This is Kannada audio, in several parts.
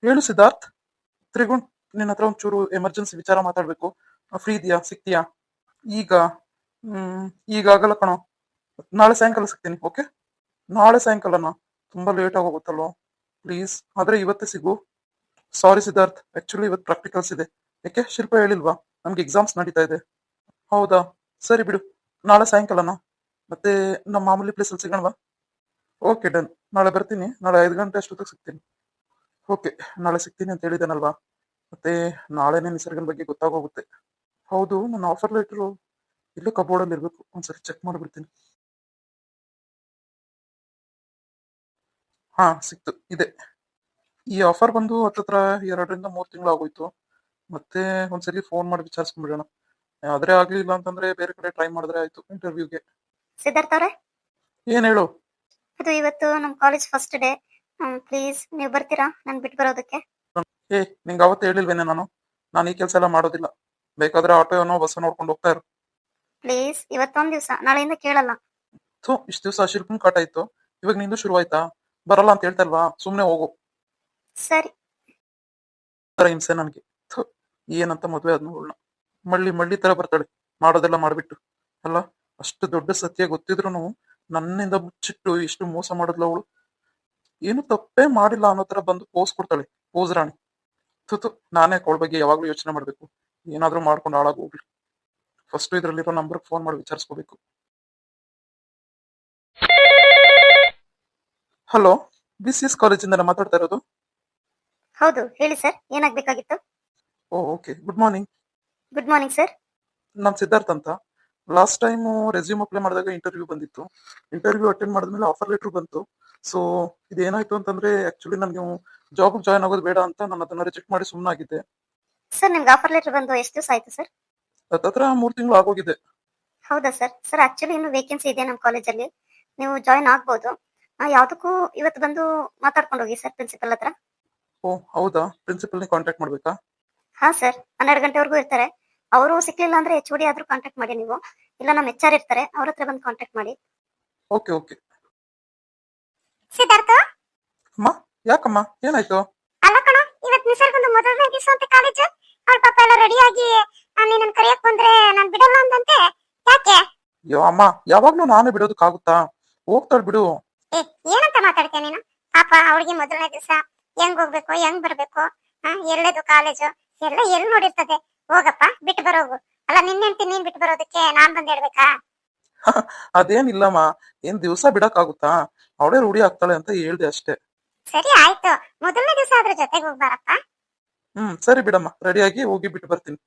ಹೇಳು ಸಿದ್ಧಾರ್ಥ್. ತ್ರಿಗುಣ್, ನಿನ್ನ ಹತ್ರ ಒಂಚೂರು ಎಮರ್ಜೆನ್ಸಿ ವಿಚಾರ ಮಾತಾಡ್ಬೇಕು. ಫ್ರೀ ಇದೆಯಾ? ಸಿಗ್ತೀಯಾ ಈಗ? ಈಗ ಆಗಲ್ಲ ಕಣೋ. ನಾಳೆ ಸಾಯಂಕಾಲ ಸಿಗ್ತೀನಿ. ಓಕೆ, ನಾಳೆ ಸಾಯಂಕಾಲನಾ? ತುಂಬಾ ಲೇಟ್ ಆಗೋಗುತ್ತಲ್ಲೋ. ಪ್ಲೀಸ್ ಆದ್ರೆ ಇವತ್ತೇ ಸಿಗು. ಸಾರಿ ಸಿದ್ಧಾರ್ಥ್, ಆಕ್ಚುಲಿ ಇವತ್ತು ಪ್ರಾಕ್ಟಿಕಲ್ಸ್ ಇದೆ. ಯಾಕೆ, ಶಿಲ್ಪ ಹೇಳಿಲ್ವಾ? ನಮ್ಗೆ ಎಕ್ಸಾಮ್ಸ್ ನಡೀತಾ ಇದೆ. ಹೌದಾ, ಸರಿ ಬಿಡು. ನಾಳೆ ಸಾಯಂಕಾಲನಾ? ಮತ್ತೆ ನಮ್ಮ ಮಾಮೂಲಿ ಪ್ಲೇಸಲ್ಲಿ ಸಿಗೋಣವಾ? Okay done. ನಾಳೆ ಬರ್ತೀನಿ. ನಾಳೆ 5 ಗಂಟೆ ಅಷ್ಟೊತ್ತಿಗೆ ಸಿಗ್ತೀನಿ. ಓಕೆ, ನಾಳೆ ಸಿಗ್ತೀನಿ ಅಂತ ಹೇಳಿದ್ದೇನಲ್ವಾ? ಮತ್ತೆ ನಾಳೆನೇ ನಿಸರ್ಗನ ಬಗ್ಗೆ ಗೊತ್ತಾಗೋಗುತ್ತೆ. ಹೌದು, ನನ್ನ ಆಫರ್ ಲೆಟರು ಇಲ್ಲೇ ಕಬೋರ್ಡಲ್ಲಿ ಇರಬೇಕು. ಒಂದ್ಸರಿ ಚೆಕ್ ಮಾಡಿಬಿಡ್ತೀನಿ. ಹಾ, ಸಿಕ್ತು. ಇದೆ. ಈ ಆಫರ್ ಬಂದು ಹತ್ತತ್ರ 2 ರಿಂದ 3 ತಿಂಗಳು ಆಗೋಯ್ತು. ಮತ್ತೆ ಒಂದ್ಸರಿ ಫೋನ್ ಮಾಡಿ ವಿಚಾರಿಸ್ಕೊಂಡ್ಬಿಡೋಣ. ಆದ್ರೆ ಆಗ್ಲಿಲ್ಲ ಅಂತಂದ್ರೆ ಬೇರೆ ಕಡೆ ಟ್ರೈ ಮಾಡಿದ್ರೆ ಆಯ್ತು ಇಂಟರ್ವ್ಯೂಗೆ. ಸಿದ್ಧಾರ್ಥ ಅವ್ರೆ, ಏನ್ ಹೇಳು? ಅದು ಇವತ್ತು ನಮ್ಮ ಕಾಲೇಜ್ ಫಸ್ಟ್ ಡೇ. ಪ್ಲೀಸ್ ನೀವು ಬರ್ತೀರಾ ನಾನು ಬಿಟ್ಟು ಬರೋದಕ್ಕೆ? ನಿಂಗೆ ಅವತ್ತು ಹೇಳಿಲ್ವೇನೆ ನಾನು ಈ ಕೆಲಸ ಎಲ್ಲ ಮಾಡೋದಿಲ್ಲ. ಬೇಕಾದ್ರೆ ಆಟೋನೋ ಬಸ್ ನೋಡ್ಕೊಂಡು ಹೋಗ್ತಾ ಇರು. ಪ್ಲೀಸ್ ಇವತ್ತೊಂದ್ ದಿವಸ, ನಾಳೆಯಿಂದ ಕೇಳಲ್ಲ. ಇಷ್ಟು ದಿವಸ ಶಿಲ್ಪನ್ ಕಾಟ ಇತ್ತು, ಇವಾಗ ನಿಂದು ಶುರು ಆಯ್ತಾ? ಬರಲ್ಲ ಅಂತ ಹೇಳ್ತಾ ಇಲ್ವಾ? ಸುಮ್ನೆ ಹೋಗು. ಸರಿ. ಹಿಂಸೆ ನನ್ಗೆ. ಥು, ಏನಂತ ಮದ್ವೆ ಆದ್ನೋಳ್ನ ಮಳ್ಳಿ ಮಳ್ಳಿ ತರ ಬರ್ತಾಳೆ, ಮಾಡೋದೆಲ್ಲ ಮಾಡ್ಬಿಟ್ಟು. ಅಲ್ಲ, ಅಷ್ಟು ದೊಡ್ಡ ಸತ್ಯ ಗೊತ್ತಿದ್ರು ನನ್ನಿಂದ ಮುಚ್ಚಿಟ್ಟು ಇಷ್ಟು ಮೋಸ ಮಾಡಿದ್ಲ ಅವಳು. ಏನು ತಪ್ಪೇ ಮಾಡಿಲ್ಲ ಅನ್ನೋ ತರ ಬಂದು ಪೋಸ್ ಕೊಡ್ತಾಳೆ, ಪೋಸ್ ರಾಣಿ. ತುತು, ನಾನೇ ಅವಳ ಬಗ್ಗೆ ಯಾವಾಗ್ಲೂ ಯೋಚನೆ ಮಾಡ್ಬೇಕು. ಏನಾದ್ರೂ ಮಾಡ್ಕೊಂಡು ಹಾಳಾಗಿ ಹೋಗ್ಲಿ. ಫಸ್ಟ್ ಇದ್ರಲ್ಲಿರೋ ನಂಬರ್ ಫೋನ್ ಮಾಡಿ ವಿಚಾರಿಸ್ಕೋಬೇಕು. ಹಲೋ, BCS ಕಾಲೇಜಿಂದ ಮಾತಾಡ್ತಾ ಇರೋದು. ಹೌದು, ಹೇಳಿ ಸರ್, ಏನಾಗಬೇಕಾಗಿತ್ತು? Okay, good morning. Good morning sir. ನಾನು ಸಿದ್ಧಾರ್ಥ್ ಅಂತ. ಲಾಸ್ಟ್ ಟೈಮ್ ರೆಸ್ಯೂಮ್ ಅಪ್ಲೈ ಮಾಡಿದಾಗ ಇಂಟರ್ವ್ಯೂ ಬಂದಿತ್ತು. ಇಂಟರ್ವ್ಯೂ ಅಟೆಂಡ್ ಮಾಡಿದ್ಮೇಲೆ ಆಫರ್ ಲೆಟರ್ ಬಂತು. ಸೊ ಇದೇನಾಯ್ತು ಅಂತಂದ್ರೆ, ಆಕ್ಚುಲಿ ನನಗೆ ಜಾಬ್ ಜಾಯ್ನ್ ಆಗೋದು ಬೇಡ ಅಂತ ನಾನು ಅದನ್ನ ರಿಜೆಕ್ಟ್ ಮಾಡಿ ಸುಮ್ಮನಾಗಿದ್ದೆ. ಸರ್, ನಿಮ್ಗೆ ಆಫರ್ ಲೆಟರ್ ಬಂದು ಎಷ್ಟು ದಿವಸ ಆಯ್ತು ಸರ್? ಹತ್ರ 3 ತಿಂಗಳು ಆಗೋಗಿದೆ. ಹೌದಾ ಸರ್? ಸರ್ ಆಕ್ಚುಲಿ ಇನ್ನು ವೇಕೆನ್ಸಿ ಇದೆ ನಮ್ಮ ಕಾಲೇಜಲ್ಲಿ, ನೀವು ಜಾಯ್ನ್ ಆಗ್ಬೋದು. ಯಾವುದಕ್ಕೂ ಇವತ್ತು ಬಂದು ಮಾತಾಡ್ಕೊಂಡು ಹೋಗಿ ಸರ್ ಪ್ರಿನ್ಸಿಪಲ್ ಹತ್ರ. ಓ ಹೌದಾ, ಪ್ರಿನ್ಸಿಪಲ್ನೇ ಕಾಂಟ್ಯಾಕ್ಟ್ ಮಾಡ್ಬೇಕಾ? ಹಾ ಸರ್, 12 ಗಂಟೆವರೆಗೂ ಇರ್ತಾರೆ. ಅವರು ಸಿಕ್ಲಿಲ್ಲ ಅಂದ್ರೆ HOD ಆದ್ರೂ ಕಾಂಟ್ಯಾಕ್ಟ್ ಮಾಡಿ ನೀವು, ಇಲ್ಲ ನಮ್ಮ HR ಇರ್ತಾರೆ, ಅವ್ರ ಹತ್ರ ಬಂದು ಕಾಂಟ್ಯಾಕ್ಟ್ ಮಾಡಿ. Okay okay. ಸಿದ್ಧಾರ್ಥ, ಅಮ್ಮ, ಯಾಕಮ್ಮ, ಏನಾಯ್ತು? ಅಲ್ಲ ಕಣ, ಇವತ್ತು ನಿಸರ್ಗಂದು ಮೊದಲನೇ ದಿವಸ ಅಂತ ಕಾಲೇಜ್. ಅವ್ರ ಪಾಪ ಎಲ್ಲ ರೆಡಿ ಆಗಿ ನಿನ್ನ ಕರೆಯಕ್ ಬಂದ್ರೆ ನಾನು ಬಿಡಲ್ಲ ಅಂದಂತೆ. ಯಾಕೆ? ಅಯ್ಯೋ ಅಮ್ಮ, ಯಾವಾಗ್ಲೂ ನಾನೇ ಬಿಡೋದಕ್ಕಾಗುತ್ತಾ? ಹೋಗ್ತಾಳ್ ಬಿಡು. ಏನಂತ ಮಾತಾಡ್ತೀಯ ನೀನು? ಪಾಪ ಅವಳಿಗೆ ಮೊದಲನೇ ದಿವಸ ಹೆಂಗ್ ಹೋಗ್ಬೇಕು, ಹೆಂಗ್ ಬರ್ಬೇಕು, ಎಲ್ಲೇದು ಕಾಲೇಜು ಎಲ್ಲ ಎಲ್ಲಿ ನೋಡಿರ್ತದೆ. ಹೋಗಪ್ಪ, ಬಿಟ್ಟು ಬರೋಗು. ಅಲ್ಲ, ನಿನ್ನೆಂಟಿ ನೀನ್ ಬಿಟ್ಟು ಬರೋದಕ್ಕೆ ನಾನ್ ಬಂದ್ ಹೇಳ್ಬೇಕಾ? ಅದೇನಿಲ್ಲಮ್ಮ, ಏನ್ ದಿವಸ ಬಿಡಕ್ಕಾಗುತ್ತಾ? ಅವಳೇ ರೂಢಿ ಆಗ್ತಾಳೆ ಅಂತ ಹೇಳ್ದೆ ಅಷ್ಟೇ. ಸರಿ ಆಯ್ತು, ಮೊದಲನೇ ದಿವಸ ಅದ್ರ ಜೊತೆಗೆ ಹೋಗ್ಬಾರಪ್ಪ. ಸರಿ ಬಿಡಮ್ಮ, ರೆಡಿಯಾಗಿ ಹೋಗಿ ಬಿಟ್ಟು ಬರ್ತೀನಿ.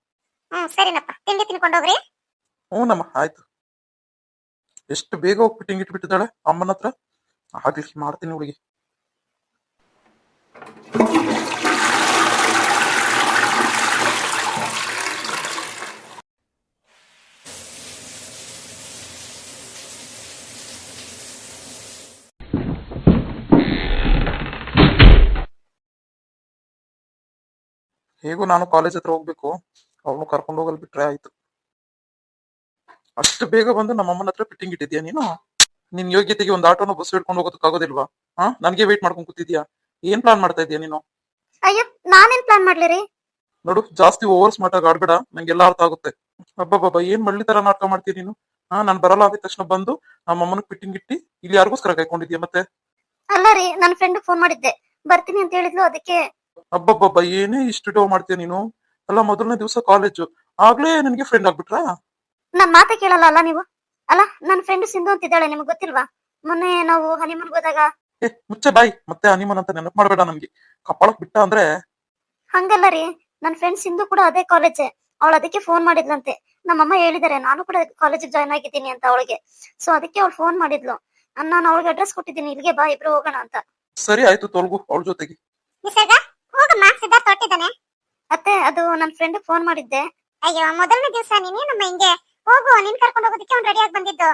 ಸರಿನಪ್ಪ, ತಿಂಡಿ ತಿನ್ಕೊಂಡೋಗ್ರಿ. ಹ್ಞೂನಮ್ಮ, ಆಯ್ತು. ಎಷ್ಟು ಬೇಗ ಹೋಗಿ ಫಿಟ್ಟಿಂಗ್ ಇಟ್ಬಿಟ್ಟಿದ್ದಾಳೆ ಅಮ್ಮನ ಹತ್ರ. ಆಗ್ಲಿ, ಮಾಡ್ತೀನಿ ಹುಡುಗಿ. ಹೇಗೂ ನಾನು ಕಾಲೇಜ್ ಹತ್ರ ಹೋಗ್ಬೇಕು, ಅವಳು ಕರ್ಕೊಂಡು ಹೋಗಲ್ ಬಿಟ್ರೆ ಆಯ್ತು. ಅಷ್ಟು ಬೇಗ ಬಂದು ನಮ್ಮ ಅಮ್ಮನ ಹತ್ರ ಫಿಟ್ಟಿಂಗ್ ಇಟ್ಟಿದ್ಯಾ ನೀನು? ನಿನ್ ಯೋಗ್ಯತೆಗೆ ಒಂದು ಆಟೋನ ಬಸ್ ಹಿಡ್ಕೊಂಡು ಹೋಗೋದಕ್ಕಾಗೋದಿಲ್ವಾ? ನನ್ಗೆ ವೇಟ್ ಮಾಡ್ಕೊಂಡು ಕೂತಿದ್ಯಾ? ಏನ್ ಪ್ಲಾನ್ ಮಾಡ್ತಾ ಇದೀಯ ನೀನು? ಅಯ್ಯೋ, ನಾನೇನ್ ಪ್ಲಾನ್ ಮಾಡ್ಲಿರಿ? ನೋಡು, ಜಾಸ್ತಿ ಓವರ್ ಸ್ಮಾರ್ಟ್ ಆಗಿ ಆಡ್ಬೇಡ, ನಂಗೆಲ್ಲ ಅರ್ಥ ಆಗುತ್ತೆ. ಹಬ್ಬಬ್ಬ, ಏನ್ ಮಳ್ಳಿ ತರ ನಾಟಕ ಮಾಡ್ತೀನಿ ನೀನು? ನಾನ್ ಬರಲ್ಲ ಆಗಿದ ತಕ್ಷಣ ಬಂದು ನಮ್ಮ ಅಮ್ಮನ ಫಿಟ್ಟಿಂಗ್ ಇಟ್ಟಿ ಇಲ್ಲಿ ಯಾರಿಗೋಸ್ಕರ ಕಾಯ್ಕೊಂಡಿದ್ಯಾ ಮತ್ತೆ? ಅಲ್ಲ ರೀ, ನನ್ನ ಫ್ರೆಂಡ್ ಫೋನ್ ಮಾಡಿದ್ದೆ, ಬರ್ತೀನಿ ಅಂತ ಹೇಳಿದ್ಲು, ಅದಕ್ಕೆ. ಹಬ್ಬಬ್ಬ, ಏನೇ ಇಷ್ಟು ಡೋ ಮಾಡ್ತೀಯ ನೀನು? ಅಲ್ಲ, ಮೊದಲನೇ ದಿವಸ ಕಾಲೇಜು, ಆಗ್ಲೇ ನಿನ್ಗೆ ಫ್ರೆಂಡ್ ಆಗ್ಬಿಟ್ರಾ? ನನ್ ಮಾತೆ ಕೇಳಲ್ಲ ಅಲ್ಲ ನೀವು? ಅಲ್ಲ, ನನ್ನ ಫ್ರೆಂಡ್ ಸಿಂಧು ಅಂತಿದ್ದಾಳೆ, ನಿಮ್ಗೆ ಗೊತ್ತಿಲ್ವಾ? ಮೊನ್ನೆ ನಾವು ಹನಿಮೂನ್ ಹೋದಾಗ. ಮುಚ್ಚೆ ಬಾಯಿ, ಮತ್ತೆ ಹನಿಮೂನ್ ಅಂತ ನೆನಪು ಮಾಡಬೇಡ ನನ್ಗೆ. ಕಪಾಳಕ್ ಬಿಟ್ಟ ಅಂದ್ರೆ. ಹಂಗಲ್ಲ ರೀ, ನನ್ನ ಫ್ರೆಂಡ್ ಸಿಂಧು ಕೂಡ ಅದೇ ಕಾಲೇಜ್. ಅವಳು ಅದಕ್ಕೆ ಫೋನ್ ಮಾಡಿದ್ಲಂತೆ. ನಮ್ಮಮ್ಮ ಹೇಳಿದಾರೆ, ನಾನು ಕೂಡ ಕಾಲೇಜಿಗೆ ಜಾಯ್ನ್ ಆಗಿದ್ದೀನಿ ಅಂತ ಅವಳಿಗೆ. ಸೊ ಅದಕ್ಕೆ ಅವಳು ಫೋನ್ ಮಾಡಿದ್ಲು. ನಾನು ಅವಳಿಗೆ ಅಡ್ರೆಸ್ ಕೊಟ್ಟಿದ್ದೀನಿ, ಇಲ್ಲಿಗೆ ಬಾ, ಇಬ್ರು ಹೋಗೋಣ ಅಂತ. ಸರಿ ಆಯ್ತು, ತೊಲಗು ಅವಳ ಜೊತೆಗೆ. ಅತ್ತೆ, ಅದು ನನ್ನ ಫ್ರೆಂಡ್ ಫೋನ್ ಮಾಡಿದ್ದೆ. ಅಯ್ಯೋ, ಮೊದಲನೇ ದಿವಸ ನೀನೇ ನಮ್ಮ ಹಿಂಗೆ ಹೋಗು, ನಿನ್ ಕರ್ಕೊಂಡು ಹೋಗೋದಕ್ಕೆ ಅವ್ನು ರೆಡಿ ಆಗಿ ಬಂದಿದ್ದು.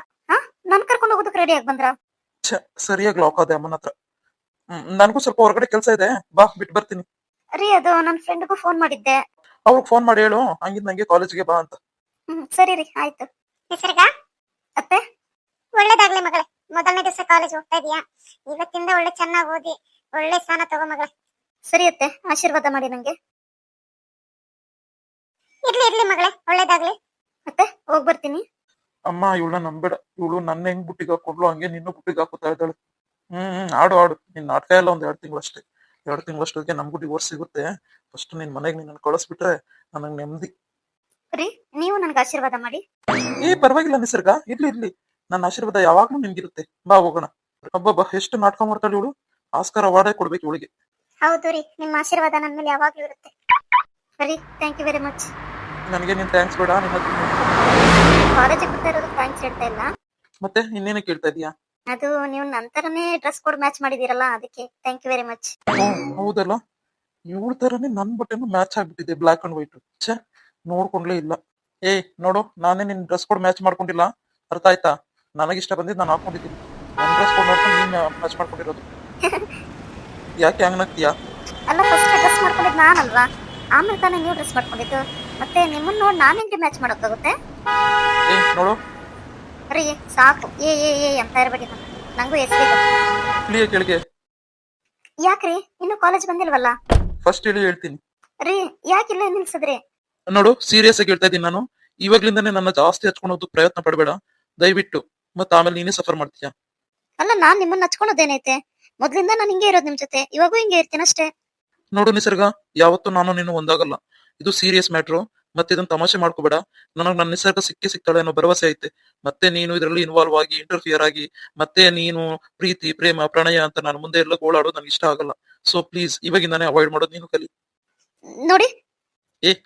ನನ್ ಕರ್ಕೊಂಡು ಹೋಗೋದಕ್ಕೆ ರೆಡಿ ಆಗಿ ಬಂದ್ರ? ಸರಿಯಾಗಿ ಲಾಕ್ ಆದೆ ಅಮ್ಮನ ಹತ್ರ. ನನಗೂ ಸ್ವಲ್ಪ ಹೊರಗಡೆ ಕೆಲಸ ಇದೆ, ಬಾ ಬಿಟ್ಟು ಬರ್ತೀನಿ. ರೀ, ಅದು ನನ್ನ ಫ್ರೆಂಡ್ಗೂ ಫೋನ್ ಮಾಡಿದ್ದೆ. ಅವ್ರಿಗೆ ಫೋನ್ ಮಾಡಿ ಹೇಳು, ಹಂಗಿದ್ ನಂಗೆ ಕಾಲೇಜ್ಗೆ ಬಾ ಅಂತ. ಸರಿ ರೀ, ಆಯ್ತು. ನಿಸರ್ಗ ಅತ್ತೆ, ಒಳ್ಳೇದಾಗ್ಲಿ ಮಗಳೇ. ಮೊದಲನೇ ದಿವಸ ಕಾಲೇಜ್ ಹೋಗ್ತಾ ಇದೀಯಾ, ಇವತ್ತಿಂದ ಒಳ್ಳೆ ಚೆನ್ನಾಗಿ ಓದಿ ಒಳ್ಳೆ ಸ್ಥಾನ ತಗೋ ಮಗಳೇ. ಸರಿ ಅತ್ತೆ, ಆಶೀರ್ವಾದ ಮಾಡಿ ನಂಗೆ. ಇರ್ಲಿ ಇರ್ಲಿ ಮಗಳೇ, ಒಳ್ಳೇದಾಗ್ಲಿ. ಮತ್ತೆ ಹೋಗ್ ಬರ್ತೀನಿ. ಅಮ್ಮ ಇವಳನ್ನ ನಂಬೇಡ, ಇವಳು ನನ್ನ ಹೆಂಗ್ ಬುಟ್ಟಿಗೆ ಹಾಕೊಂಡ್ಲು ಹಂಗೆ ನಿನ್ನೂ ಬುಟ್ಟಿಗೆ ಹಾಕೋತಾ ಇದ್ದಾಳೆ. ಆಡು ಆಡು, ನಿನ್ ನಾಟಕ ಎಲ್ಲ ಒಂದ್ 2 ತಿಂಗಳಷ್ಟೇ. 2 ತಿಂಗಳಷ್ಟೊತ್ತಿಗೆ ನಮ್ಗೂ ಡಿವೋರ್ಸ್ ಸಿಗುತ್ತೆ. ಫಸ್ಟ್ ನಿನ್ ಮನೆಗೆ ನಿನ್ನ ಕಳಿಸ್ಬಿಟ್ರೆ ನನಗ್ ನೆಮ್ಮದಿ. ರೀ, ನೀವು ನನ್ಗೆ ಆಶೀರ್ವಾದ ಮಾಡಿ. ಪರವಾಗಿಲ್ಲ ನಿಸರ್ಗ, ಇರ್ಲಿ ಇರ್ಲಿ, ನನ್ನ ಆಶೀರ್ವಾದ ಯಾವಾಗ್ಲೂ ನಿನ್ಗಿರುತ್ತೆ. ಬಾ ಹೋಗೋಣ. ಹಬ್ಬ ಎಷ್ಟು ನಾಟಕ ಮಾಡ್ತಾಳೆ ಇವಳು. ಆಸ್ಕರ್ ಅವಾರ್ಡೇ ಕೊಡ್ಬೇಕು ಇವಳಿಗೆ. ಹೌದು ರೀ, ನಿಮ್ಮ ಆಶೀರ್ವಾದ ನನ್ನ ಮೇಲೆ ಯಾವಾಗ್ಲೂ ಇರುತ್ತೆ. ಸರಿ, ಥ್ಯಾಂಕ್ ಯು ವೆರಿ ಮಚ್. ನನಗೆ ನಿನ್ ಥ್ಯಾಂಕ್ಸ್ ಬೇಡ, ನಿನ್ನ ಕಾಲೇಜಿಗೆ ಬರ್ತಾ ಇರೋದು ಥ್ಯಾಂಕ್ಸ್ ಹೇಳ್ತಾ ಇಲ್ಲ. ಮತ್ತೆ ಇನ್ನೇನು ಕೇಳ್ತಾ ಇದೀಯಾ? ಅದು ನೀವು ನಂತರನೇ ಡ್ರೆಸ್ ಕೋಡ್ ಮ್ಯಾಚ್ ಮಾಡಿದೀರಲ್ಲ, ಅದಕ್ಕೆ ಥ್ಯಾಂಕ್ ಯು ವೆರಿ ಮಚ್. ಹೌದಲ್ಲ, ಇವಳ ತರನೇ ನನ್ ಬಟ್ಟೆನು ಮ್ಯಾಚ್ ಆಗ್ಬಿಟ್ಟಿದೆ, ಬ್ಲಾಕ್ ಅಂಡ್ ವೈಟ್. ಛೇ, ನೋಡ್ಕೊಂಡ್ಲೇ ಇಲ್ಲ. ನೋಡು, ನಾನೇ ನಿನ್ ಡ್ರೆಸ್ ಕೋಡ್ ಮ್ಯಾಚ್ ಮಾಡ್ಕೊಂಡಿಲ್ಲ, ಅರ್ಥ ಆಯ್ತಾ? ನನಗಿಷ್ಟ ಬಂದಿದ್ದು ನಾನು ಹಾಕೊಂಡಿದ್ದೀನಿ. ನನ್ ಡ್ರೆಸ್ ಕೋಡ್ ನೋಡ್ಕೊಂಡು ನೀನ್ ಮ್ಯಾಚ್ ಮಾಡ್ಕೊಂಡಿರೋದು. ಯಾಕೆ ಹಂಗ್ ನಗ್ತೀಯಾ? ಅಲ್ಲ, ಫಸ್ಟ್ ಡ್ರೆಸ್ ಮಾಡ್ಕೊಂಡಿದ್ದು ನಾನಲ್ವಾ, ಆಮೇಲೆ ತಾನೇ ನೀವು ಡ್ರೆಸ್ ಮಾಡ್ಕೊಂಡಿದ್ದು. ಮತ್ತೆ ನಿಮ್ಮನ್ನ ನೋಡಿ ನಾನು ಹೆಂಗೆ ಮ್ಯಾಚ್ ಮಾಡೋಕ್ಕಾಗುತ್ತೆ? ನೋಡು ರೀ, ಸಾಕು ಏ ಏ ಏ ಅಂತ ಇರಬೇಡಿ, ನಂಗೂ ಹೆಸರು. ಇಳಿಯ ಕೆಳಗೆ. ಯಾಕ್ರಿ, ಇನ್ನು ಕಾಲೇಜ್ ಬಂದಿಲ್ವಲ್ಲ? ಫಸ್ಟ್ ಇಳಿ ಹೇಳ್ತೀನಿ. ರೀ, ಯಾಕಿಲ್ಲ ನಿಲ್ಸಿದ್ರಿ? ನೋಡು, ಸೀರಿಯಸ್ ಆಗಿ ಹೇಳ್ತಾ ಇದೀನಿ ನಾನು. ಇವಾಗ್ಲಿಂದಾನೇ ನನ್ನ ಜಾಸ್ತಿ ಹಚ್ಕೊಂಡು ಹೋಗೋದಕ್ಕೆ ಪ್ರಯತ್ನ ಪಡಬೇಡ ದಯವಿಟ್ಟು. ಮತ್ತ ಆಮೇಲೆ ನೀನೇ ಸಫರ್ ಮಾಡ್ತೀಯ. ಅಲ್ಲ, ನಾನ್ ನಿಮ್ಮನ್ನ ಹಚ್ಕೊಳೋದೇನೈತೆ? ಮೊದ್ಲಿಂದ ನಾನು ಹಿಂಗೆ ಇರೋದು ನಿಮ್ ಜೊತೆ, ಇವಾಗೂ ಹಿಂಗೆ ಇರ್ತೀನಿ ಅಷ್ಟೇ. ನೋಡು ನಿಸರ್ಗ, ಯಾವತ್ತೂ ನಾನು ನೀನು ಒಂದಾಗಲ್ಲ. ಇದು ಸೀರಿಯಸ್ ಮ್ಯಾಟ್ರು. ಮತ್ತೆ ಇದನ್ನ ತಮಾಷೆ ಮಾಡ್ಕೋಬೇಡ. ನನಗ್ ನನ್ನ ನಿಸರ್ಗ ಸಿಕ್ತಾಳೆ ಅನ್ನೋ ಭರವಸೆ ಐತೆ. ಮತ್ತೆ ನೀನು ಇದರಲ್ಲಿ ಇನ್ವಾಲ್ವ್ ಆಗಿ ಇಂಟರ್ಫಿಯರ್ ಆಗಿ ಮತ್ತೆ ನೀನು ಪ್ರೀತಿ ಪ್ರೇಮ ಪ್ರಣಯ ಅಂತ ನಾನು ಮುಂದೆ ಎಲ್ಲ ಗೋಳಾಡೋದು ನನಗೆ ಇಷ್ಟ ಆಗಲ್ಲ. ಸೊ ಪ್ಲೀಸ್ ಇವಾಗಿಂದಾನೇ ಅವಾಯ್ಡ್ ಮಾಡೋದು ನೀನು ಕಲಿ. ನೋಡಿ,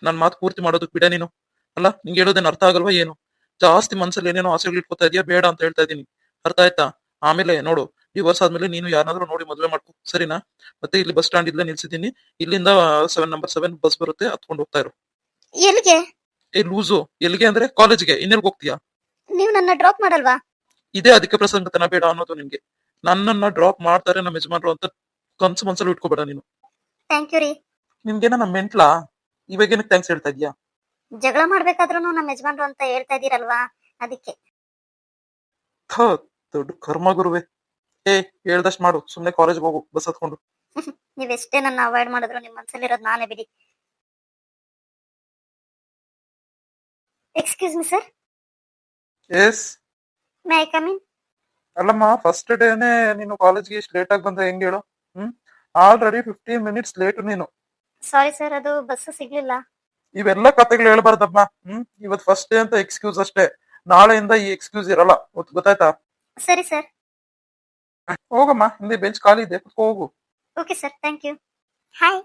ನನ್ ಮಾತು ಪೂರ್ತಿ ಮಾಡೋದಕ್ ಬಿಡ ನೀನು. ಅಲ್ಲ, ನಿಂಗೆ ಹೇಳೋದೇನು ಅರ್ಥ ಆಗಲ್ವಾ ಏನು? ಜಾಸ್ತಿ ಮನ್ಸಲ್ಲಿ ಏನೇನೋ ಆಸೆಗಳು ಇಟ್ಕೋತಾ ಇದೆಯಾ, ಬೇಡ ಅಂತ ಹೇಳ್ತಾ ಇದೀನಿ, ಅರ್ಥ ಆಯ್ತಾ? ಆಮೇಲೆ ನೋಡು, ಡಿವೋರ್ಸ್ ಆದ್ಮೇಲೆ ನೀನು ಯಾರನ್ನಾದ್ರೂ ನೋಡಿ ಮದುವೆ ಮಾಡ್ಕೊ, ಸರಿನಾ? ಮತ್ತೆ ಇಲ್ಲಿ ಬಸ್ ಸ್ಟ್ಯಾಂಡ್ ಇಲ್ಲೇ ನಿಲ್ಸಿದ್ದೀನಿ, ಇಲ್ಲಿಂದ 7 ಬಸ್ ಬರುತ್ತೆ, ಹತ್ಕೊಂಡು ಹೋಗ್ತಾ ಇರು. ಎಲ್ಲಿಗೆ? ಲೂಸು, ಎಲ್ಲಿಗೆ ಅಂದ್ರೆ ಕಾಲೇಜ್ಗೆ. ಇನ್ನೆಲ್ಗೆ ಹೋಗ್ತೀಯಾ? ನೀವು ನನ್ನ ಡ್ರಾಪ್ ಮಾಡಲ್ವಾ? ಇದೇ ಅಧಿಕ ಪ್ರಸಂಗತನ ಬೇಡ ಅನ್ನೋದು ನಿನ್ಗೆ. ನನ್ನನ್ನ ಡ್ರಾಪ್ ಮಾಡ್ತಾರೆ ನಮ್ಮ ಯಜಮಾನ್ರು ಅಂತ ಕನ್ಸು ಮನ್ಸಲ್ಲಿ ಇಟ್ಕೋಬೇಡ ನೀನು. ಥ್ಯಾಂಕ್ ಯು ರೀ. ನಿಮ್ಗೇನ ನಮ್ಮ ಮೆಂಟ್ಲಾ? ಇವಾಗೇನಕ್ಕೆ ಥ್ಯಾಂಕ್ಸ್ ಹೇಳ್ತಾ ಇದೀಯಾ? ಜಗಳ ಮಾಡ್ಬೇಕಾದ್ರೂ ನಮ್ಮ ಯಜಮಾನ್ರು ಅಂತ ಹೇಳ್ತಾ ಇದೀರಲ್ವಾ, ಅದಕ್ಕೆ. ದೊಡ್ಡ ಕರ್ಮ ಗುರುವೆ. ಹೇಳ್ದಷ್ಟು ಮಾಡು, ಸುಮ್ನೆ ಕಾಲೇಜ್ಗೆ ಹೋಗು ಬಸ್ ಹತ್ಕೊಂಡು. ನೀವೆಷ್ಟೇ ನನ್ನ ಅವಾಯ್ಡ್ ಮಾಡಿದ್ರು ನಿಮ್ ಮನ್ಸಲ್ಲಿರೋದು ನಾನೇ ಬಿಡಿ. Excuse me sir. Yes. May I come in? ಅಲ್ಲಮ್ಮ, ಫಸ್ಟ್ ಡೇನೆ ನೀನು ಕಾಲೇಜ್ಗೆ ಇಷ್ಟು ಲೇಟ್ ಆಗಿ ಬಂದ್ರೆ ಹೆಂಗ್ ಹೇಳು? ಆಲ್ರೆಡಿ 15 ಮಿನಿಟ್ಸ್ ಲೇಟ್ ನೀನು. ಸಾರಿ ಸರ್, ಅದು ಬಸ್ ಸಿಗ್ಲಿಲ್ಲ. ಇವೆಲ್ಲ ಕತೆಗಳು ಹೇಳ್ಬಾರ್ದಮ್ಮ. ಇವತ್ ಫಸ್ಟ್ ಡೇ ಅಂತ ಎಕ್ಸ್ಕ್ಯೂಸ್ ಅಷ್ಟೇ. ನಾಳೆಯಿಂದ ಈ ಎಕ್ಸ್ಕ್ಯೂಸ್ ಇರಲ್ಲ, ಗೊತ್ತಾಯ್ತಾ? ಸರಿ ಸರ್. ಹೋಗಮ್ಮ, ಹಿಂದೆ ಬೆಂಚ್ ಖಾಲಿ ಇದೆ, ಕುತ್ಕೋ ಹೋಗು. Okay sir, thank you. Hi.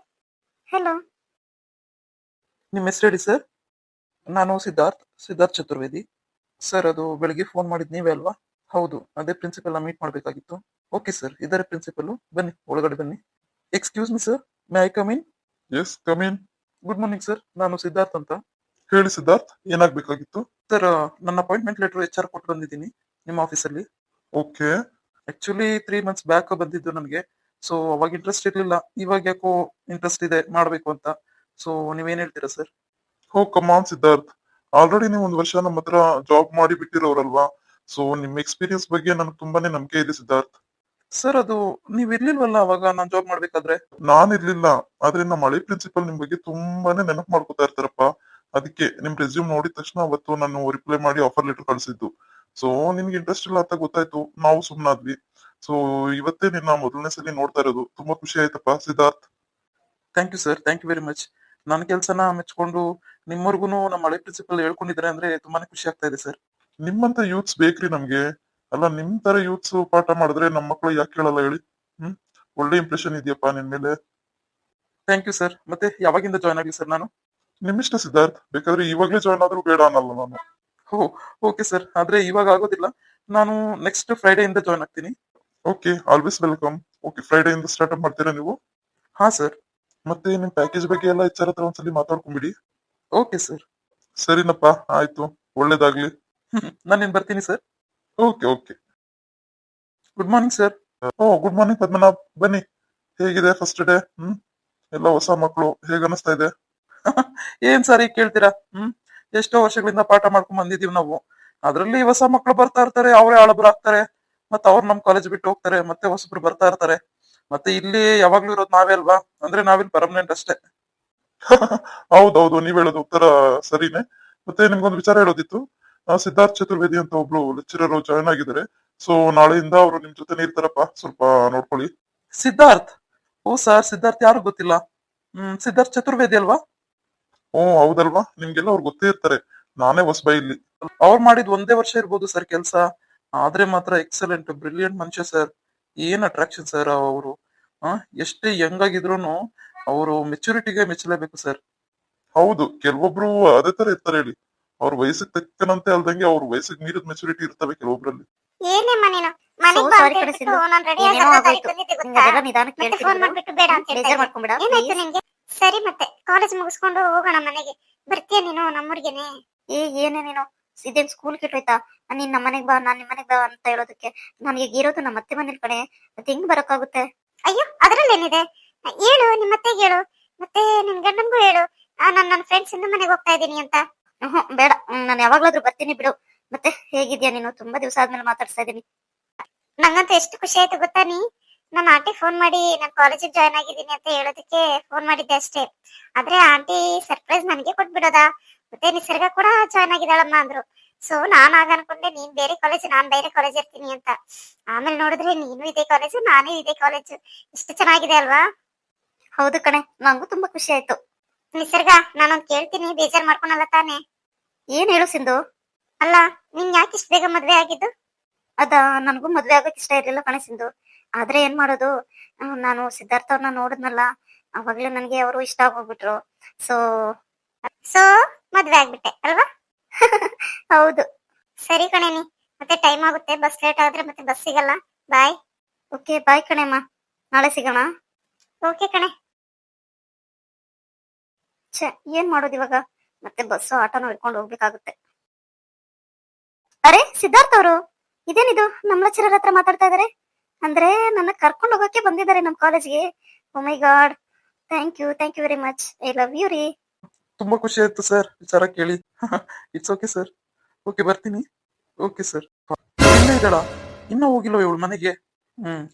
Hello. ನಿಮ್ಮ ಹೆಸರು ಹೇಳಿ ಸರ್. ನಾನು ಸಿದ್ಧಾರ್ಥ್ ಚತುರ್ವೇದಿ ಸರ್. ಅದು ಬೆಳಿಗ್ಗೆ ಫೋನ್ ಮಾಡಿದ್ ನೀವೇ ಅಲ್ವಾ? ಹೌದು, ಅದೇ ಪ್ರಿನ್ಸಿಪಲ್ ಮೀಟ್ ಮಾಡ್ಬೇಕಾಗಿತ್ತು. ಓಕೆ ಸರ್, ಇದರ ಪ್ರಿನ್ಸಿಪಲ್, ಬನ್ನಿ ಒಳಗಡೆ ಬನ್ನಿ. Excuse me sir, may I come in? Yes, come in. Good morning sir, ನಾನು ಸಿದ್ಧಾರ್ಥ್ ಅಂತ. ಹೇಳಿ ಸಿದ್ಧಾರ್ಥ್, ಏನಾಗ್ಬೇಕಾಗಿತ್ತು? ಸರ್, ನನ್ನ ಅಪಾಯಿಂಟ್ಮೆಂಟ್ ಲೆಟರ್ HR ಕೊಟ್ಟು ಬಂದಿದ್ದೀನಿ ನಿಮ್ಮ ಆಫೀಸಲ್ಲಿ. ಓಕೆ. ಆಕ್ಚುಲಿ 3 ಮಂತ್ಸ್ ಬ್ಯಾಕ್ ಬಂದಿದ್ದು ನನಗೆ. ಸೊ ಅವಾಗ ಇಂಟ್ರೆಸ್ಟ್ ಇರ್ಲಿಲ್ಲ, ಇವಾಗ ಯಾಕೋ ಇಂಟ್ರೆಸ್ಟ್ ಇದೆ ಮಾಡ್ಬೇಕು ಅಂತ. ಸೊ ನೀವೇನ್ ಹೇಳ್ತೀರಾ ಸರ್? ಹೋ ಕಮಾನ್ ಸಿದ್ಧಾರ್ಥ್, ಆಲ್ರೆಡಿ ನೀವು 1 ವರ್ಷ ನಮ್ಮ ಹತ್ರ ಜಾಬ್ ಮಾಡಿ ಬಿಟ್ಟಿರೋರಲ್ವಾ? ಸೊ ನಿಮ್ ಎಕ್ಸ್ಪೀರಿಯನ್ಸ್ ಬಗ್ಗೆ ನನಗೆ ತುಂಬಾನೇ ನಂಬಿಕೆ ಇದೆ ಸಿದ್ಧಾರ್ಥ್. ಸರ್, ಅದು ನೀವ್ ಇರ್ಲಿಲ್ವಲ್ಲ ಅವಾಗ ನಾನ್ ಜಾಬ್ ಮಾಡ್ಬೇಕಾದ್ರೆ? ನಾನ್ ಇರ್ಲಿಲ್ಲ, ಆದ್ರೆ ನಮ್ಮ ಹಳೆ ಪ್ರಿನ್ಸಿಪಲ್ ನಿಮ್ ಬಗ್ಗೆ ತುಂಬಾನೇ ನೆನಪು ಮಾಡ್ಕೊತಾ ಇರ್ತಾರಪ್ಪ. ಅದಕ್ಕೆ ನಿಮ್ ರೆಸ್ಯೂಮ್ ನೋಡಿದ ತಕ್ಷಣ ಅವತ್ತು ನಾನು ರಿಪ್ಲೈ ಮಾಡಿ ಆಫರ್ ಲೆಟರ್ ಕಳ್ಸಿದ್ದು. ಸೊ ನಿನ್ಗೆ ಇಂಟ್ರೆಸ್ಟ್ ಇಲ್ಲ ಅಂತ ಗೊತ್ತಾಯ್ತು, ನಾವು ಸುಮ್ನಾದ್ವಿ. ಸೊ ಇವತ್ತೇ ನಿನ್ನ ಮೊದಲನೇ ಸಲ ನೋಡ್ತಾ ಇರೋದು, ತುಂಬಾ ಖುಷಿ ಆಯ್ತಪ್ಪ Siddharth. Thank you sir, thank you very much. ನನ್ನ ಕೆಲಸನ ಮೆಚ್ಕೊಂಡು ನಿಮ್ಮವ್ರಿಗೂ ನಮ್ಮ ಹಳೆ ಪ್ರಿನ್ಸಿಪಲ್ ಹೇಳ್ಕೊಂಡಿದ್ದಾರೆ ಅಂದ್ರೆ ತುಂಬಾನೇ ಖುಷಿ ಆಗ್ತಾ ಇದೆ ಸರ್. ನಿಮ್ಮಂತ ಯೂತ್ಸ್ ಬೇಕ್ರಿ ನಮ್ಗೆ. ಅಲ್ಲ, ನಿಮ್ ತರ ಯೂತ್ಸ್ ಪಾಠ ಮಾಡಿದ್ರೆ ನಮ್ಮ ಮಕ್ಳು ಯಾಕೆ ಕೇಳಲ್ಲ ಹೇಳಿ? ಒಳ್ಳೆ ಇಂಪ್ರೆಷನ್ ಇದೆಯಪ್ಪ ನಿನ್ ಮೇಲೆ. Thank you sir. ಮತ್ತೆ ಯಾವಾಗಿಂದ ಜಾಯ್ನ್ ಆಗ್ಲಿ ಸರ್ ನಾನು? ನಿಮ್ಮಿಷ್ಟ ಸಿದ್ಧಾರ್ಥ್, ಬೇಕಾದ್ರೆ ಇವಾಗ್ಲೇ ಜಾಯ್ನ್ ಆದ್ರೂ ಬೇಡ ಅನ್ನಲ್ಲ ನಾನು. ಓಕೆ ಸರ್, ಆದ್ರೆ ಇವಾಗ ಆಗೋದಿಲ್ಲ. ನಾನು ನೆಕ್ಸ್ಟ್ ಫ್ರೈಡೆ ಇಂದ ಜಾಯ್ನ್ ಆಗ್ತೀನಿ. Okay, always welcome. Okay, Friday ಇಂದ ಸ್ಟಾರ್ಟ್ ಮಾಡ್ತೀರಾ ನೀವು? ಹಾ ಸರ್. ಮತ್ತೆ ನಿಮ್ ಪ್ಯಾಕೇಜ್ ಬಗ್ಗೆ ಎಲ್ಲ HR ಹತ್ರ ಒಂದ್ಸಲಿ ಮಾತಾಡ್ಕೊಂಬಿಡಿ. Okay sir. ಸರಿನಪ್ಪ, ಆಯ್ತು, ಒಳ್ಳೇದಾಗ್ಲಿ. ನಾನೇನ್ ಬರ್ತೀನಿ sir. Okay okay. Good morning sir. Good morning Padmanabh, ಬನ್ನಿ. ಹೇಗಿದೆ ಫಸ್ಟ್ ಡೇ? ಎಲ್ಲ ಹೊಸ ಮಕ್ಕಳು, ಹೇಗ ಅನಿಸ್ತಾ ಇದೆ? ಏನ್ ಸರ್ ಈಗ ಕೇಳ್ತೀರಾ? ಎಷ್ಟೋ ವರ್ಷಗಳಿಂದ ಪಾಠ ಮಾಡ್ಕೊಂಡ್ ಬಂದಿದೀವಿ ನಾವು. ಅದ್ರಲ್ಲಿ ಹೊಸ ಮಕ್ಕಳು ಬರ್ತಾ ಇರ್ತಾರೆ, ಅವರೇ ಹಳಬರಾಗ್ತಾರೆ, ಮತ್ತೆ ಅವ್ರು ನಮ್ ಕಾಲೇಜ್ ಬಿಟ್ಟು ಹೋಗ್ತಾರೆ, ಮತ್ತೆ ಹೊಸಬ್ರು ಬರ್ತಾ ಇರ್ತಾರೆ. ಮತ್ತೆ ಇಲ್ಲಿ ಯಾವಾಗ್ಲೂ ಇರೋದು ನಾವೇ ಅಲ್ವಾ, ಅಂದ್ರೆ ನಾವಿಲ್ಲಿ ಪರ್ಮನೆಂಟ್ ಅಷ್ಟೇ. ಹೌದೌದು, ನೀವ್ ಹೇಳೋದು ಉತ್ತರ ಸರಿನೇ. ಮತ್ತೆ ನಿಮ್ಗೊಂದು ವಿಚಾರ ಹೇಳೋದಿತ್ತು. ಸಿದ್ಧಾರ್ಥ್ ಚತುರ್ವೇದಿ ಅಂತ ಒಬ್ರು ಲೆಕ್ಚರರ್ ಜಾಯ್ನ್ ಆಗಿದ್ದಾರೆ. ಸೊ ನಾಳೆಯಿಂದ ಅವರು ನಿಮ್ ಜೊತೆನೇ ಇರ್ತಾರಪ್ಪ, ಸ್ವಲ್ಪ ನೋಡ್ಕೊಳ್ಳಿ. ಸಿದ್ಧಾರ್ಥ್? ಓ ಸರ್, ಸಿದ್ಧಾರ್ಥ್ ಯಾರು ಗೊತ್ತಿಲ್ಲ. ಸಿದ್ಧಾರ್ಥ್ ಚತುರ್ವೇದಿ ಅಲ್ವಾ? ಹೌದಲ್ವಾ, ನಿಮ್ಗೆಲ್ಲ ಅವ್ರು ಗೊತ್ತೇ ಇರ್ತಾರೆ. ನಾನೇ ಹೊಸಬ ಇಲ್ಲಿ. ಅವ್ರು ಮಾಡಿದ್ ಒಂದೇ ವರ್ಷ ಇರ್ಬೋದು ಸರ್ ಕೆಲ್ಸ, ಆದ್ರೆ ಮಾತ್ರ ಎಕ್ಸಲೆಂಟ್ ಬ್ರಿಲಿಯಂಟ್ ಮನುಷ್ಯ ಸರ್. ಏನ್ ಅಟ್ರಾಕ್ಷನ್ ಸರ್ ಅವರು. ಎಷ್ಟೇ ಯಂಗ್ ಆಗಿದ್ರು ಅವರು ಮೆಚುರಿಟಿಗೆ ಮೆಚ್ಚಲೇಬೇಕು ಸರ್. ಹೌದು, ಕೆಲವೊಬ್ರು ಅದೇ ತರ ಇರ್ತಾರೆ ಹೇಳಿ. ಅವ್ರ ವಯಸ್ಸಿಗೆ ತಕ್ಕನಂತೆ ಅಲ್ದಂಗೆ ಅವ್ರ ವಯಸ್ಸಿಗೆ ಮೀರಿದ ಮೆಚುರಿಟಿ ಇರ್ತವೆ ಕೆಲವೊಬ್ರಲ್ಲಿ. ಏನೇಮ್ಮ ನೀನು ಮನೆಗ್ So ಬಾ sorry ಅಂತ ಕಣೆ ಹೇಳ್ಬಿಟ್ಟು ಸಿಂಧು. ನಾನ್ ರೆಡಿ ಏನೇನೋ ಆಗಿ ಆಗೋಯ್ತು. ಬಂದಿದ್ದೆ ನಿಂಗ್ ಗೊತ್ತಾ? ಅದೆಲ್ಲ ನಿಧಾನಕ್ಕೆ ಮತ್ತೆ ಕೇಳ್ತಿದ್ರು. ಫೋನ್ ಮಾಡ್ಬಿಟ್ಟು ಬೇಡ ಅಂತ ಹೇಳ್ತಾ ಬೇಜಾರ್ ಇದ್ದೀನಿ. ಮಾಡ್ಕೊಂಬೇಡ ಏನಾಯ್ತು please. ನಿಂಗೆ? ಸರಿ ಮತ್ತೆ ಕಾಲೇಜ್ ಮುಗಿಸ್ಕೊಂಡು ಹೋಗೋಣ ಮನೆಗೆ. ಬರ್ತೀಯ ನೀನು ನಮ್ಮೂರ್ಗೆನೆ? ಏನೇ ನೀನು ಇದೇನ್ ಸ್ಕೂಲ್ ಕೆಟ್ಟೋಯ್ತಾ? ನೀನ್ ನಮ್ಮ ಮನೆಗ್ ಬಾ, ನಾನ್ ನಿಮ್ ಮನೆಗ್ ಬಾ ಅಂತ ಹೇಳೋದಕ್ಕೆ. ನನಗೆ ಇರೋದು ನಮ್ಮ ಅತ್ತೆ ಮನೇಲಿ ಕಣೆ, ಅದ್ ಹೆಂಗ್ ಬರಕ್ಕಾಗುತ್ತೆ? ಅಯ್ಯೋ ಅದ್ರಲ್ಲೇನಿದೆ, ಹೇಳು ನಿಮ್ಮ ಅತ್ತೆಗೆ ಹೇಳು, ಮತ್ತೆ ನಿನ್ ಗಂಡನ್ಗೂ ಹೇಳು ನನ್ನ ಫ್ರೆಂಡ್ಸ್ ಇಂದ ಮನೆಗೆ ಹೋಗ್ತಾ ಇದ್ದೀನಿ ಅಂತ. ಬೇಡ, ನಾನು ಯಾವಾಗ್ಲಾದ್ರೂ ಬರ್ತೀನಿ ಬಿಡು. ಮತ್ತೆ ಹೇಗಿದ್ಯಾ ನೀನು? ತುಂಬಾ ದಿವಸ ಆದ್ಮೇಲೆ ಮಾತಾಡ್ತಾ ಇದೀನಿ. ನಂಗಂತೂ ಎಷ್ಟು ಖುಷಿ ಆಯ್ತು ಗೊತ್ತಾ ನಮ್ಮ ಆಂಟಿ ಫೋನ್ ಮಾಡಿ ನಾನು ಕಾಲೇಜಿಗೆ ಜಾಯ್ನ್ ಆಗಿದ್ದೀನಿ ಅಂತ ಹೇಳೋದಕ್ಕೆ ಫೋನ್ ಮಾಡಿದ್ದೆ ಅಷ್ಟೇ. ಆದ್ರೆ ಆಂಟಿ ಸರ್ಪ್ರೈಸ್ ನನಗೆ ಕೊಟ್ಬಿಡೋದಾ, ಮತ್ತೆ ನಿಸರ್ಗ ಕೂಡ ಜಾಯ್ನ್ ಆಗಿದ್ದಾಳಮ್ಮ ಅಂದ್ರು. ಸೊ ನಾನ್ ಆಗ ಅನ್ಕೊಂಡೆ ನೀನ್ ಬೇರೆ ಕಾಲೇಜ್ ನಾನ್ ಬೇರೆ ಕಾಲೇಜ್ ಇರ್ತೀನಿ ಅಂತ. ಆಮೇಲೆ ನೋಡಿದ್ರೆ ನೀನು ಇದೇ ಕಾಲೇಜು ನಾನೇ ಇದೇ ಕಾಲೇಜು. ಎಷ್ಟು ಚೆನ್ನಾಗಿದೆ ಅಲ್ವಾ? ಹೌದು ಕಣೆ, ನಂಗೂ ತುಂಬಾ ಖುಷಿ ಆಯ್ತು. ನಿಸರ್ಗ, ನಾನೊಂದ್ ಕೇಳ್ತೀನಿ, ಬೇಜಾರ್ ಮಾಡ್ಕೊಳಲ್ಲ ತಾನೆ? ಏನ್ ಹೇಳು ಸಿಂಧು? ಅಲ್ಲ, ನಿನ್ ಯಾಕೆ ಇಷ್ಟ ಬೇಗ ಮದ್ವೆ ಆಗಿದ್ದು? ಅದ ನನ್ಗೂ ಮದ್ವೆ ಆಗೋಕ್ ಇಷ್ಟ ಇರ್ಲಿಲ್ಲ ಕಣೆ ಸಿಂಧು. ಆದ್ರೆ ಏನ್ ಮಾಡೋದು, ನಾನು ಸಿದ್ಧಾರ್ಥ ಅವ್ರನ್ನ ನೋಡಿದ್ನಲ್ಲ, ಅವಾಗ್ಲೇ ನನ್ಗೆ ಅವರು ಇಷ್ಟ ಆಗೋಗ್ಬಿಟ್ರು. ಸೊ ಸೊ ಮದ್ವೆ ಆಗ್ಬಿಟ್ಟೆ ಅಲ್ವಾ? ಹೌದು. ಸರಿ ಕಣೇನಿ, ಮತ್ತೆ ಟೈಮ್ ಆಗುತ್ತೆ, ಬಸ್ ಲೇಟ್ ಆದ್ರೆ ಮತ್ತೆ ಬಸ್ ಸಿಗಲ್ಲ. ಬಾಯ್. ಓಕೆ ಬಾಯ್ ಕಣೆಮ್ಮ, ನಾಳೆ ಸಿಗೋಣ. ಓಕೆ ಕಣೆ. ಛೆ, ಏನ್ ಮಾಡೋದು ಇವಾಗ? ಮತ್ತೆ ಬಸ್ಸು ಆಟೋನ ಹಿಡ್ಕೊಂಡು ಹೋಗ್ಬೇಕಾಗುತ್ತೆ. ಅರೆ ಸಿದ್ಧಾರ್ಥ ಅವರು, ಇದೇನಿದು ನಮ್ಮ ಲೆಕ್ಚರರ್ ಹತ್ರ ಮಾತಾಡ್ತಾ ಇದಾರೆ? ಅಂದ್ರೆ ನನ್ನ ಕರ್ಕೊಂಡು ಹೋಗಕ್ಕೆ ಬಂದಿದ್ದಾರೆ ನಮ್ ಕಾಲೇಜ್ಗೆ. Oh my God, thank you very much. I love you ರೀ. ತುಂಬಾ ಖುಷಿ ಆಯ್ತು ಸರ್ ವಿಚಾರ ಕೇಳಿ. It's okay sir. ಓಕೆ ಬರ್ತೀನಿ. Okay sir. ಇನ್ನ ಇದ್ದಾಳ? ಇನ್ನ ಹೋಗಿಲ್ಲ ಇವಳು ಮನೆಗೆ?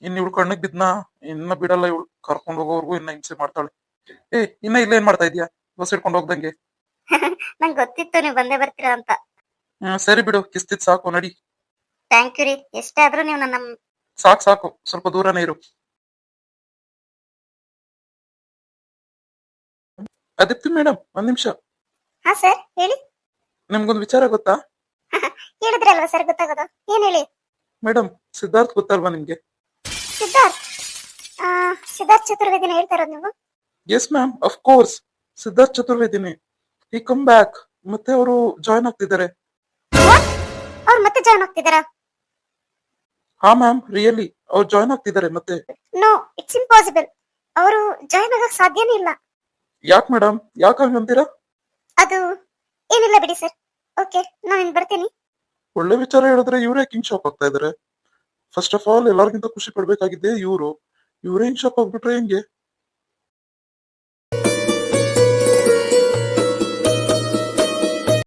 ಇನ್ನ ಇವಳು ಕಣ್ಣಿಗೆ ಬಿದ್ನಾ? ಇನ್ನ ಬಿಡಲ್ಲ ಇವಳು, ಕರ್ಕೊಂಡು ಹೋಗೋವರೆಗೂ ಇನ್ನ ಹಿಂಸೆ ಮಾಡ್ತಾಳೆ. ಇನ್ನ ಇಲ್ಲ ಏನ್ ಮಾಡ್ತಾ ಇದೀಯಾ ಬಸ್ ಹಿಡ್ಕೊಂಡು ಹೋಗ್ದಂಗೆ? ನಂಗೆ ಗೊತ್ತಿತ್ತು ನೀವು ಬಂದೇ ಬರ್ತೀರಾ ಅಂತ. ಸರಿ ಬಿಡು, ಕಿಸ್ತಿದ್ ಸಾಕು, ನಡಿ. ಥ್ಯಾಂಕ್ ಯು ರೀ. ಎಷ್ಟೇ ಆದ್ರೂ ನೀವು ನನ್ನ ಸಾಕು, ಸ್ವಲ್ಪ ದೂರನೇ ಇರು. ಅದಿಪ್ತಿ ಮೇಡಮ್, ಒಂದ್ ನಿಮಿಷ. ಹಾ ಸರ್ ಹೇಳಿ. ನಿಮ್ಗೊಂದು ವಿಚಾರ ಗೊತ್ತಾ? ಹೇಳಿದ್ರಲ್ವಾ ಸರ್ ಗೊತ್ತಾಗೋದು, ಏನ್ ಹೇಳಿ. ಮೇಡಮ್, ಸಿದ್ಧಾರ್ಥ್ ಗೊತ್ತಲ್ವಾ ನಿಮ್ಗೆ? ಸಿದ್ಧಾರ್ಥ್ ಸಿದ್ಧಾರ್ಥ್ ಚತುರ್ವೇದಿನ ಹೇಳ್ತಾ ಇರೋದು ನೀವು? Yes ma'am, of course, Siddharth ಚತುರ್ವೇದಿನಿ. ಈ ಕಮ್ ಬ್ಯಾಕ್, ಮತ್ತೆ ಅವರು ಜಾಯ್ನ್ ಆಗ್ತಿದ್ದಾರೆ. ಅವ್ರು ಮತ್ತೆ ಜಾಯ್ನ್ ಆಗ್ತಿದಾರಾ? ಹಾ ಮ್ಯಾಮ್, ರಿಯಲಿ ಅವ್ರು ಜಾಯ್ನ್ ಆಗ್ತಿದ್ದಾರೆ ಮತ್ತೆ. No, it's impossible. ಅವರು ಜಾಯ್ನ್ ಆಗಕ್ ಸಾಧ್ಯನೇ ಇಲ್ಲ. ಯಾಕೆ ಮೇಡಮ್, ಯಾಕೆ ಹಂಗಂತೀರಾ? ಅದು ಏನಿಲ್ಲ ಬಿಡಿ ಸರ್. ಓಕೆ, ನಾನಿನ್ ಬರ್ತೀನಿ. ಒಳ್ಳೆ ವಿಚಾರ ಹೇಳಿದ್ರೆ ಇವ್ರೇ ಹಿಂಗ್ ಶಾಕ್ ಆಗ್ತಾ ಇದಾರೆ. ಫಸ್ಟ್ ಆಫ್ ಆಲ್ ಎಲ್ಲರಿಗಿಂತ ಖುಷಿ ಪಡ್ಬೇಕಾಗಿದ್ದೆ ಇವ್ರೇ ಹಿಂಗ್ ಶಾಕ್ ಆಗ್ಬಿಟ್ರೆ ಹೆಂಗೆ?